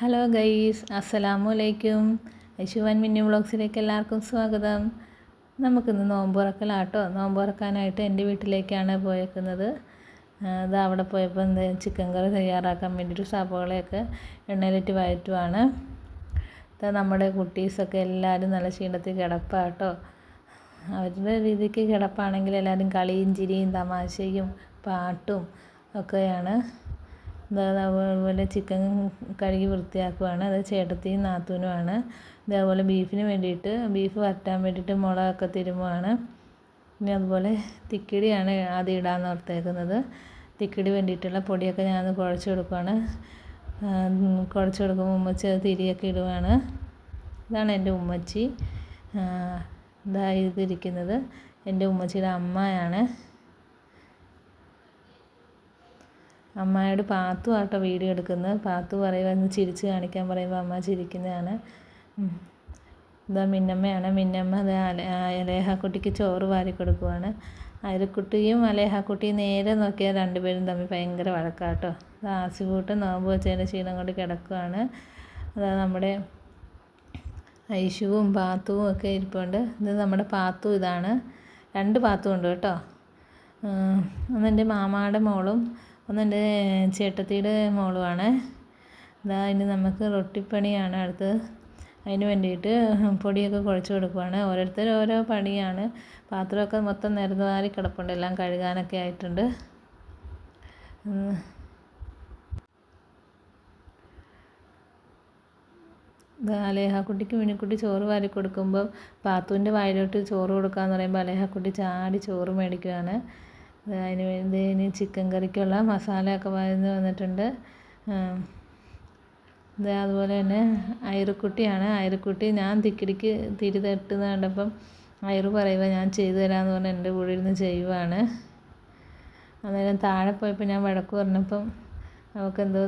Hello guys, അസ്സലാമു അലൈക്കും. Aishu and മിന്നു വ്ളോഗ്സിലേക്ക് എല്ലാവർക്കും സ്വാഗതം. നമുക്കിന്ന് നോമ്പ് തുറക്കലാട്ടോ. നോമ്പ് തുറക്കാനായിട്ട് എൻ്റെ വീട്ടിലേക്കാണ് പോയേക്കുന്നത്. അത് അവിടെ പോയപ്പോൾ ചിക്കൻ കറി തയ്യാറാക്കാൻ വേണ്ടിയിട്ട് സവാളയൊക്കെ എണ്ണയിലിട്ട് വഴറ്റുവാണ്. നമ്മുടെ കുട്ടീസൊക്കെ എല്ലാവരും നല്ല ക്ഷീണത്തിൽ കിടപ്പാട്ടോ. അവരുടെ രീതിക്ക് കിടപ്പാണെങ്കിൽ എല്ലാവരും കളിയും ചിരിയും തമാശയും പാട്ടും ഒക്കെയാണ്. അതേപോലെ ചിക്കൻ കഴുകി വൃത്തിയാക്കുവാണ്. അത് ചേട്ടത്തിയും നാത്തൂനുമാണ്. ഇതേപോലെ ബീഫിന് വേണ്ടിയിട്ട് ബീഫ് വരട്ടാൻ വേണ്ടിയിട്ട് മുളകൊക്കെ തിരുമുവാണ്. പിന്നെ അതുപോലെ തിക്കിടിയാണ് ആദ്യം ഇടാൻ ഓർത്തേക്കുന്നത്. തിക്കിടി വേണ്ടിയിട്ടുള്ള പൊടിയൊക്കെ ഞാൻ കുഴച്ച് കൊടുക്കുവാണ്. കുഴച്ച് കൊടുക്കുമ്പോൾ ഉമ്മച്ചി അത് തിരിയൊക്കെ ഇടുവാണ്. ഇതാണ് എൻ്റെ ഉമ്മച്ചി. ഇതിരിക്കുന്നത് എൻ്റെ ഉമ്മച്ചിയുടെ അമ്മയാണ്. അമ്മയോട് പാത്തു ആട്ടോ വീഡിയോ എടുക്കുന്നത്. പാത്തു പറയുക ഒന്ന് ചിരിച്ച് കാണിക്കാൻ പറയുമ്പോൾ അമ്മ ചിരിക്കുന്നതാണ്. ഇതാ മിന്നമ്മയാണ്. മിന്നമ്മ അത് അലേഹാക്കുട്ടിക്ക് ചോറ് വാരി കൊടുക്കുവാണ്. അയരക്കുട്ടിയും അലേഹാക്കുട്ടിയും നേരെ നോക്കിയാൽ രണ്ടുപേരും തമ്മിൽ ഭയങ്കര വഴക്കാട്ടോ. ആസികൂട്ട് നോമ്പ് വെച്ചതിൻ്റെ ക്ഷീണം കൊണ്ട് കിടക്കുവാണ്. അതാ നമ്മുടെ ഐഷുവും പാത്തുവും ഒക്കെ ഇരിപ്പുണ്ട്. ഇത് നമ്മുടെ പാത്തു. ഇതാണ് 2 പാത്തു ഉണ്ട് കേട്ടോ. ഒന്നെൻ്റെ മാമായുടെ മോളും ഒന്നെൻ്റെ ചേട്ടത്തിയുടെ മോളുമാണ്. ഇനി നമുക്ക് റൊട്ടിപ്പണിയാണ് അടുത്തത്. അതിന് വേണ്ടിയിട്ട് പൊടിയൊക്കെ കുഴച്ച് കൊടുക്കുവാണ്. ഓരോരുത്തർ ഓരോ പണിയാണ്. പാത്രമൊക്കെ മൊത്തം നിരന്ന് വാരി കിടപ്പുണ്ട്. എല്ലാം കഴുകാനൊക്കെ ആയിട്ടുണ്ട്. അലേഹാക്കുട്ടിക്ക് മിനിക്കുട്ടി ചോറ് വാരി കൊടുക്കുമ്പോൾ പാത്തുവിൻ്റെ വായിലോട്ട് ചോറ് കൊടുക്കാമെന്ന് പറയുമ്പോൾ അലേഹാക്കുട്ടി ചാടി ചോറ് മേടിക്കുകയാണ്. അതിന് വേണ്ടി ഇനി ചിക്കൻ കറിക്കുള്ള മസാലയൊക്കെ വന്നിട്ടുണ്ട്. അതുപോലെ തന്നെ അയറുക്കുട്ടിയാണ്. അയറുക്കുട്ടി ഞാൻ തിക്കിടിക്ക് തിരി തട്ടുന്ന കണ്ടപ്പം അയറ് പറയുക ഞാൻ ചെയ്തു തരാമെന്ന് പറഞ്ഞ് എൻ്റെ കൂടെ ഇരുന്ന് ചെയ്യുവാണ്. അന്നേരം താഴെ പോയപ്പോൾ ഞാൻ വഴക്ക് പറഞ്ഞപ്പം അവൾക്കെന്തോ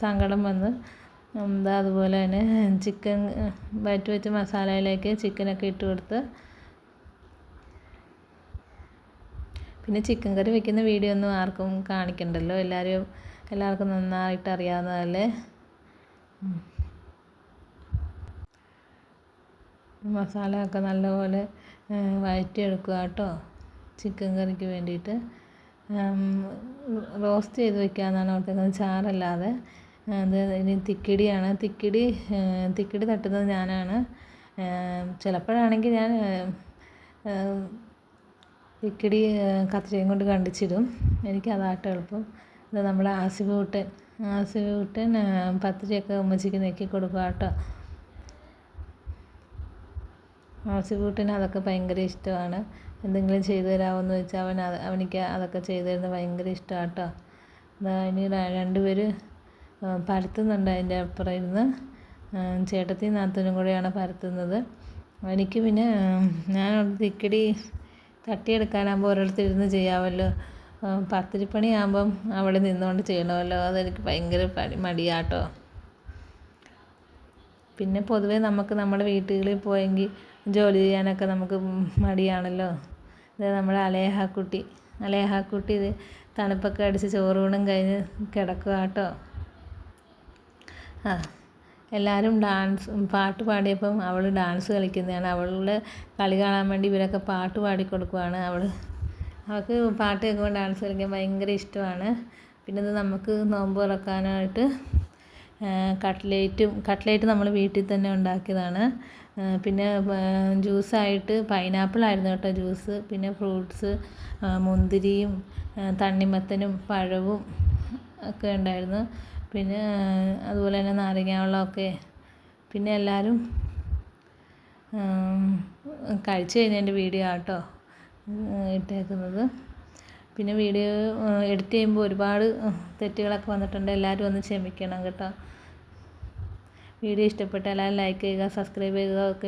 സങ്കടം വന്ന് അതുപോലെ തന്നെ ചിക്കൻ വഴറ്റി വെച്ച മസാലയിലേക്ക് ചിക്കനൊക്കെ ഇട്ട് കൊടുത്ത്. പിന്നെ ചിക്കൻ കറി വെക്കുന്ന വീഡിയോ ഒന്നും ആർക്കും കാണിക്കണ്ടല്ലോ. എല്ലാവർക്കും നന്നായിട്ട് അറിയാവുന്നതല്ലേ. മസാല ഒക്കെ നല്ലപോലെ വഴറ്റിയെടുക്കുക കേട്ടോ. ചിക്കൻ കറിക്ക് വേണ്ടിയിട്ട് റോസ്റ്റ് ചെയ്ത് വെക്കാമെന്നാണ് ഓർക്കുന്നത്, ചാറല്ലാതെ. ഇനി തിക്കിടിയാണ്. തിക്കിടി തട്ടുന്നത് ഞാനാണ്. ചിലപ്പോഴാണെങ്കിൽ ഞാൻ തിക്കിടി കത്രികയും കൊണ്ട് കണ്ടിച്ചിടും. എനിക്ക് അതാട്ടോ എളുപ്പം. ഇത് നമ്മുടെ ആസികൂട്ടൻ പത്തിരിയൊക്കെ ഉമ്മച്ചിക്ക് നെക്കി കൊടുക്കുക കേട്ടോ. ആസികൂട്ടന് അതൊക്കെ ഭയങ്കര ഇഷ്ടമാണ്. എന്തെങ്കിലും ചെയ്തു തരാമോയെന്ന് വെച്ചാൽ അവനിക്ക് അതൊക്കെ ചെയ്തു തരുന്നത് ഭയങ്കര ഇഷ്ടമാണ് കേട്ടോ. ഇനി 2 പേര് പരത്തുന്നുണ്ട് അതിൻ്റെ അപ്പുറം ഇരുന്ന്. ചേട്ടത്തിയും നാത്തൂനും കൂടെയാണ് പരത്തുന്നത്. എനിക്ക് പിന്നെ ഞാൻ തിക്കിടി തട്ടിയെടുക്കാനാകുമ്പോൾ ഓരോരുത്തരിരുന്ന് ചെയ്യാമല്ലോ. പത്തിരിപ്പണിയാകുമ്പം അവിടെ നിന്നുകൊണ്ട് ചെയ്യണമല്ലോ. അതെനിക്ക് ഭയങ്കര മടിയാട്ടോ. പിന്നെ പൊതുവേ നമുക്ക് നമ്മുടെ വീട്ടുകളിൽ പോയെങ്കിൽ ജോലി ചെയ്യാനൊക്കെ നമുക്ക് മടിയാണല്ലോ. ഇത് നമ്മുടെ അലേഹാക്കുട്ടി ഇത് തണുപ്പൊക്കെ അടിച്ച് ചോറൂണും കഴിഞ്ഞ് കിടക്കുക കേട്ടോ. എല്ലാവരും പാട്ട് പാടിയപ്പം അവൾ ഡാൻസ് കളിക്കുന്നതാണ്. അവളുടെ കളി കാണാൻ വേണ്ടി ഇവരൊക്കെ പാട്ട് പാടിക്കൊടുക്കുവാണ്. അവൾക്ക് പാട്ട് കേൾക്കുമ്പോൾ ഡാൻസ് കളിക്കാൻ ഭയങ്കര ഇഷ്ടമാണ്. പിന്നെ ഇത് നമുക്ക് നോമ്പ് തുറക്കാനായിട്ട് കട്ട്ലേറ്റ് നമ്മൾ വീട്ടിൽ തന്നെ ഉണ്ടാക്കിയതാണ്. പിന്നെ ജ്യൂസായിട്ട് പൈനാപ്പിളായിരുന്നു കേട്ടോ ജ്യൂസ്. പിന്നെ ഫ്രൂട്ട്സ് മുന്തിരിയും തണ്ണിമത്തനും പഴവും ഒക്കെ ഉണ്ടായിരുന്നു. പിന്നെ അതുപോലെ തന്നെ നാരങ്ങ വെള്ളമൊക്കെ. പിന്നെ എല്ലാവരും കഴിച്ച് കഴിഞ്ഞതിൻ്റെ വീഡിയോ ആട്ടോ ഇട്ടേക്കുന്നത്. പിന്നെ വീഡിയോ എഡിറ്റ് ചെയ്യുമ്പോൾ ഒരുപാട് തെറ്റുകളൊക്കെ വന്നിട്ടുണ്ട്. എല്ലാവരും ഒന്ന് ക്ഷമിക്കണം കേട്ടോ. വീഡിയോ ഇഷ്ടപ്പെട്ടാൽ എല്ലാവരും ലൈക്ക് ചെയ്യുക, സബ്സ്ക്രൈബ് ചെയ്യുക ഒക്കെ.